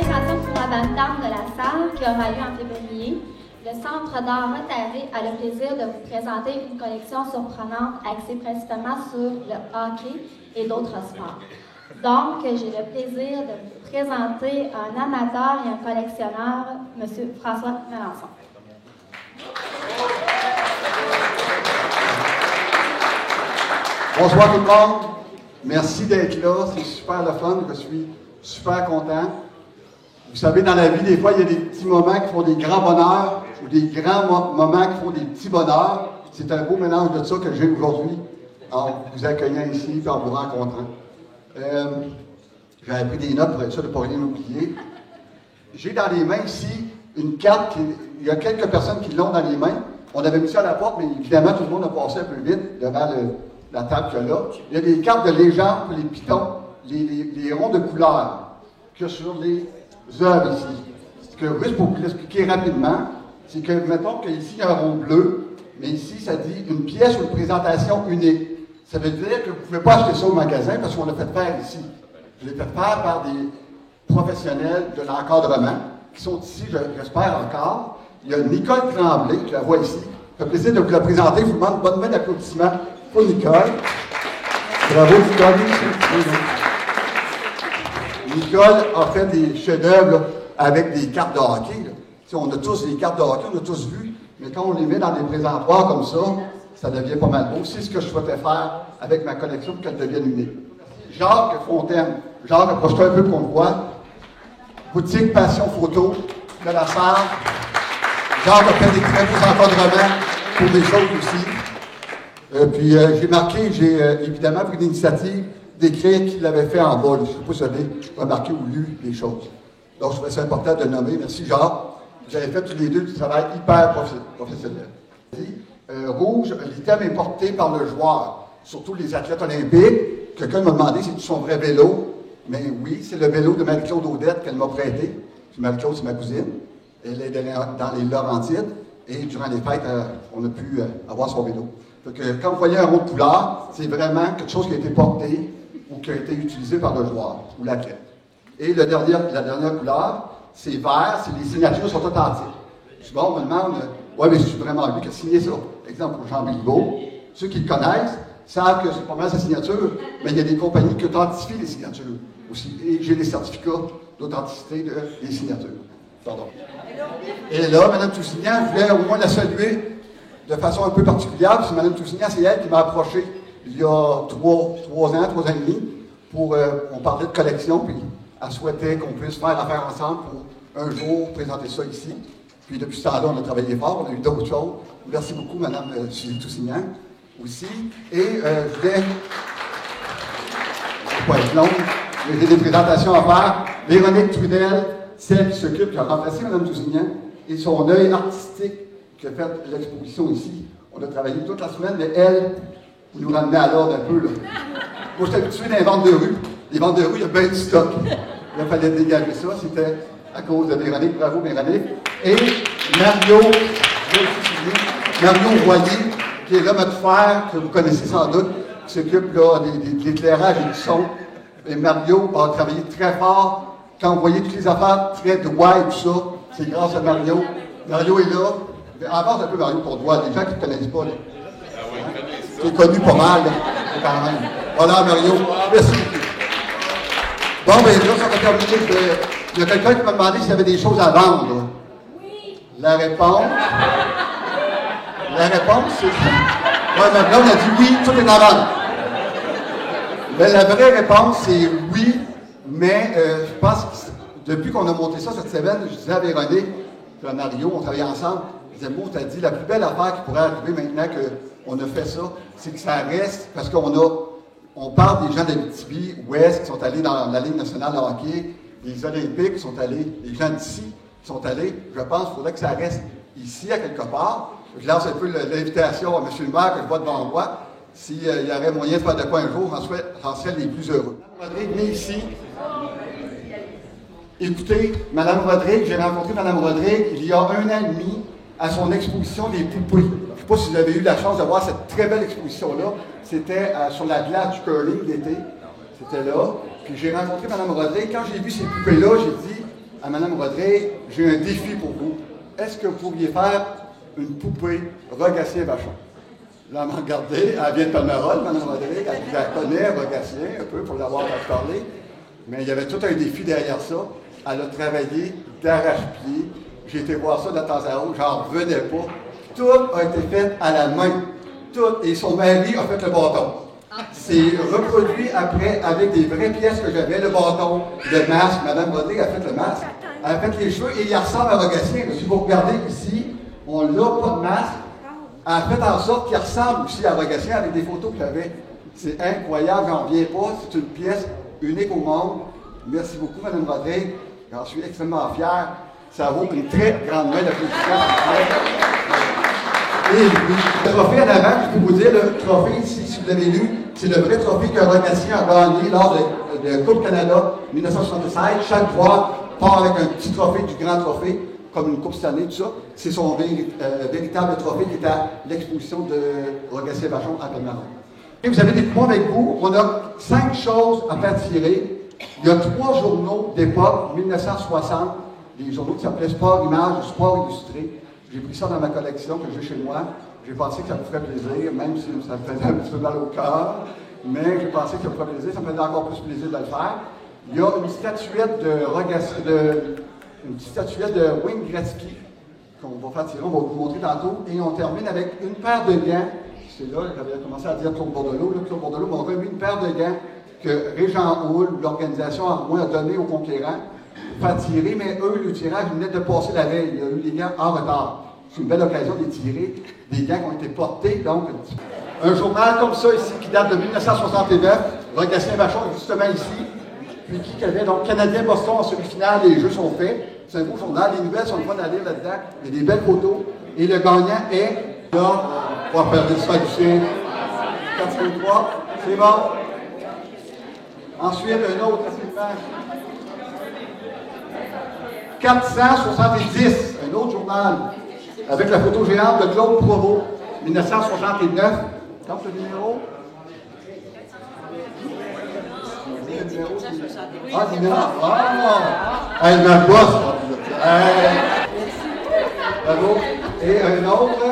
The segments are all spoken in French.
l'inauguration pour la Bantam de la salle qui aura lieu en février, le Centre d'art Rotary a le plaisir de vous présenter une collection surprenante axée principalement sur le hockey et d'autres sports. Donc, j'ai le plaisir de vous présenter un amateur et un collectionneur, M. François Melançon. Bonsoir tout le monde. Merci d'être là. C'est super le fun. Je suis super content. Vous savez, dans la vie, des fois, il y a des petits moments qui font des grands bonheurs ou des grands moments qui font des petits bonheurs. C'est un beau mélange de ça que j'ai aujourd'hui en vous accueillant ici et en vous rencontrant. J'avais pris des notes pour être sûr de ne pas rien oublier. J'ai dans les mains ici une carte. Il y a quelques personnes qui l'ont dans les mains. On avait mis ça à la porte, mais évidemment, tout le monde a passé un peu vite devant la table qu'il y a là. Il y a des cartes de légende pour les pitons, les ronds de couleur que sur les œuvres ici. Juste pour vous l'expliquer rapidement, c'est que, mettons qu'ici, il y a un rond bleu, mais ici, ça dit une pièce ou une présentation unique. Ça veut dire que vous ne pouvez pas acheter ça au magasin parce qu'on l'a fait faire ici. Je l'ai fait faire par des professionnels de l'encadrement qui sont ici, j'espère encore. Il y a Nicole Tremblay, je la vois ici. Ça fait plaisir de vous la présenter. Je vous demande une bonne main d'applaudissement pour Nicole. Bravo, Nicole. Nicole a fait des chefs-d'œuvre avec des cartes de hockey. On a tous des cartes de hockey, on a tous vu, mais quand on les met dans des présentoirs comme ça devient pas mal beau. C'est ce que je souhaitais faire avec ma collection pour qu'elle devienne unique. Jacques Fontaine. Jacques, approche-toi un peu pour qu'on voit. Boutique Passion Photo de la salle. Jacques a fait des très beaux encadrements pour des choses aussi. Puis j'ai évidemment pris l'initiative d'écrire qu'il avait fait en bas. Je ne sais pas si vous avez remarqué ou lu des choses. Donc, je trouvais ça important de le nommer. Merci, Jacques. Vous avez fait tous les deux du travail hyper professionnel. Rouge, l'item est porté par le joueur, surtout les athlètes olympiques. Quelqu'un m'a demandé si c'est son vrai vélo. Mais oui, c'est le vélo de Marie-Claude Audette qu'elle m'a prêté. Marie-Claude, c'est ma cousine. Elle est dans les Laurentides. Et durant les fêtes, on a pu avoir son vélo. Donc, quand vous voyez un rond de couleur, c'est vraiment quelque chose qui a été porté ou qui a été utilisé par le joueur ou l'athlète. Et la dernière couleur, c'est vert, les signatures sont authentiques. Souvent, on me demande, ouais, mais c'est vraiment lui qui a signé ça. Exemple, pour Jean Bilbao, ceux qui le connaissent savent que c'est pas mal sa signature, mais il y a des compagnies qui authentifient les signatures aussi. Et j'ai les certificats d'authenticité des signatures. Pardon. Et là, Mme Toussignan, je voulais au moins la saluer de façon un peu particulière, parce que Mme Toussignan, c'est elle qui m'a approché il y a 3 ans et demi, pour on parlait de collection, puis elle souhaitait qu'on puisse faire affaire ensemble pour un jour présenter ça ici. Puis depuis ce temps-là, on a travaillé fort, on a eu d'autres choses. Merci beaucoup, Mme Toussignan, aussi. Et je voulais, pas être longue, j'ai des présentations à faire. Véronique Trudel, celle qui s'occupe, qui a remplacé Mme Toussignan, et son œil artistique qui a fait l'exposition ici. On a travaillé toute la semaine, mais elle nous ramenait à l'ordre un peu. Là. Moi, j'étais habitué dans les ventes de rue. Les ventes de rue, il y a bien du stock. Il fallait dégager ça. C'était à cause de Véronique. Bravo, Véronique. Et Mario Royer, qui est l'homme de fer, que vous connaissez sans doute, qui s'occupe de l'éclairage et du son. Et Mario a travaillé très fort. Quand vous voyez toutes les affaires très droits et tout ça, c'est grâce à Mario. Mario est là. Avance un peu Mario pour droit. Les gens qui ne connaissent pas. Là. Qui est connu pas mal, là, quand même. Voilà, Mario. Merci beaucoup. Bon, bien là, ça va terminer. Il y a quelqu'un qui m'a demandé s'il y avait des choses à vendre. Là. Oui. La réponse, c'est... Ouais, maintenant, on a dit oui, tout est à vendre. Mais la vraie réponse, c'est oui, mais je pense que depuis qu'on a monté ça cette semaine, je disais à Véronique, puis à Mario, on travaillait ensemble, je disais, t'as dit, la plus belle affaire qui pourrait arriver maintenant qu'on a fait ça, c'est que ça reste, parce on parle des gens d'Abitibi, Ouest, qui sont allés dans la Ligue nationale de hockey, les Olympiques qui sont allés, les gens d'ici qui sont allés. Je pense qu'il faudrait que ça reste ici, à quelque part. Je lance un peu l'invitation à M. le maire que je vois devant moi. S'il y avait moyen de faire de quoi un jour, j'en serais les plus heureux. Mme Rodrigue, venez ici. Écoutez, Mme Rodrigue, j'ai rencontré Mme Rodrigue il y a 1 an et demi à son exposition des poupées. Je ne sais pas si vous avez eu la chance de voir cette très belle exposition-là. C'était sur la glace du curling d'été. C'était là. Puis j'ai rencontré Mme Rodrigue. Quand j'ai vu ces poupées-là, j'ai dit, à Mme Rodrigue, j'ai un défi pour vous. Est-ce que vous pourriez faire une poupée Rogatien-Vachon? Là, elle m'a regardé, elle vient de Palmerol, Mme Rodrigue, elle la connaît, Rogatien, un peu, pour l'avoir parlé. Mais il y avait tout un défi derrière ça. Elle a travaillé d'arrache-pied. J'ai été voir ça de temps à autre, j'en revenais pas. Tout a été fait à la main. Tout. Et son mari a fait le bâton. C'est reproduit après avec des vraies pièces que j'avais, le bâton, le masque. Mme Rodrigue a fait le masque. Elle a fait les cheveux et il ressemble à Rogatien. Si vous regardez ici, on n'a pas de masque. Elle a fait en sorte qu'il ressemble aussi à Rogatien avec des photos que j'avais. C'est incroyable, j'en reviens pas. C'est une pièce unique au monde. Merci beaucoup, Mme Rodrigue. J'en suis extrêmement fier. Ça vaut une très grande main d'applaudissement. Et le trophée en avant, je peux vous dire, le trophée ici, si vous l'avez lu, c'est le vrai trophée que Rogatien a gagné lors de Coupe Canada 1976. Chaque joueur part avec un petit trophée du grand trophée, comme une Coupe cette année, tout ça. C'est son véritable trophée qui est à l'exposition de Rogatien-Vachon à Palmerol. Et vous avez des points avec vous. On a 5 choses à faire tirer. Il y a 3 journaux d'époque, 1960, des journaux qui s'appelaient Sport Image, Sport Illustré. J'ai pris ça dans ma collection que j'ai chez moi. J'ai pensé que ça me ferait plaisir, même si ça me faisait un petit peu mal au cœur. Mais j'ai pensé que ça me ferait plaisir, ça me faisait encore plus plaisir de le faire. Il y a une statuette de Wayne Gretzky qu'on va faire tirer, on va vous montrer tantôt. Et on termine avec une paire de gants. C'est là, j'avais commencé à dire Claude Bordelot. Claude Bordelot m'a remis une paire de gants que Régent Houle, l'organisation en moins, a donné aux conquérants pour faire tirer, mais eux, le tirage venait de passer la veille. Il y a eu des gants en retard. C'est une belle occasion de tirer des gants qui ont été portés. Donc, un journal comme ça ici, qui date de 1969, Rogatien-Vachon est justement ici, puis qui avait donc Canadien-Boston en semi-finale, les jeux sont faits. C'est un beau journal, les nouvelles sont le fun à lire là-dedans, il y a des belles photos, et le gagnant est, là, on va faire des distributions. 453, c'est bon. Ensuite, un autre, facilement. 470, un autre journal, avec la photo géante de Claude Provost, 1969. Quand le numéro? Ah, le numéro. Ah! Elle me bosse. Bravo. Et un autre,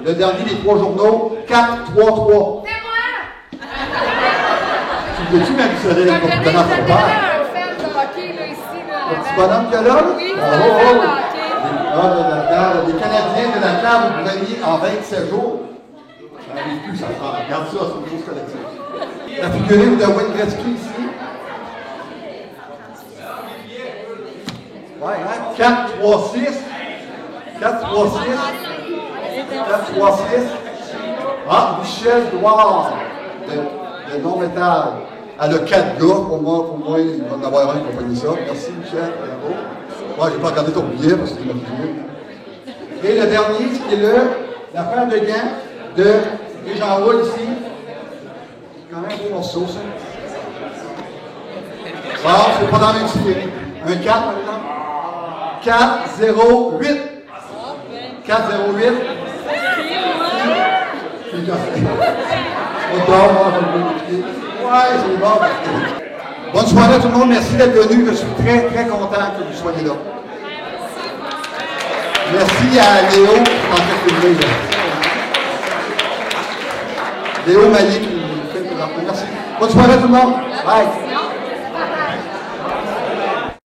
le dernier des 3 journaux, 433. C'est moi! Tu peux-tu m'amuser dans ton Je père? connais un fan de hockey, là, ici, là. Le petit bonhomme qu'il y a là? Oui, Oh, un oh, fan oh. de hockey. Ah, les Canadiens de la cave vous gagnez en 27 jours. Ça n'arrive plus, ça prend. Regarde ça, c'est une grosse collection. La figurine de Wayne Gretzky ici. Ouais, hein? 4, 3, 6. 4, 3, 6. 4, 3, 6. Ah, Michel Douard, de non-métal. Elle a 4 gars, pour moi, il va en avoir un qui va pogner ça. Merci, Michel. Bravo. Moi, j'ai pas regardé ton billet parce que c'est ma billet. Et le dernier, ce qui est la paire de gants de Régent Houle ici. C'est quand même un beau morceau, ça. Bon, c'est pas dans le même série. Un 4, maintenant. 4, 0, 8. 4, 0, 8. C'est bien fait. On dort, moi, je vais m'expliquer. Ouais, c'est bon. Bonne soirée à tout le monde. Merci d'être venu. Je suis très, très content que vous soyez là. Merci à Léo qui est en train de filmer. Léo Maillet qui nous fait le présentement. Merci. Bonne soirée à tout le monde. Bye.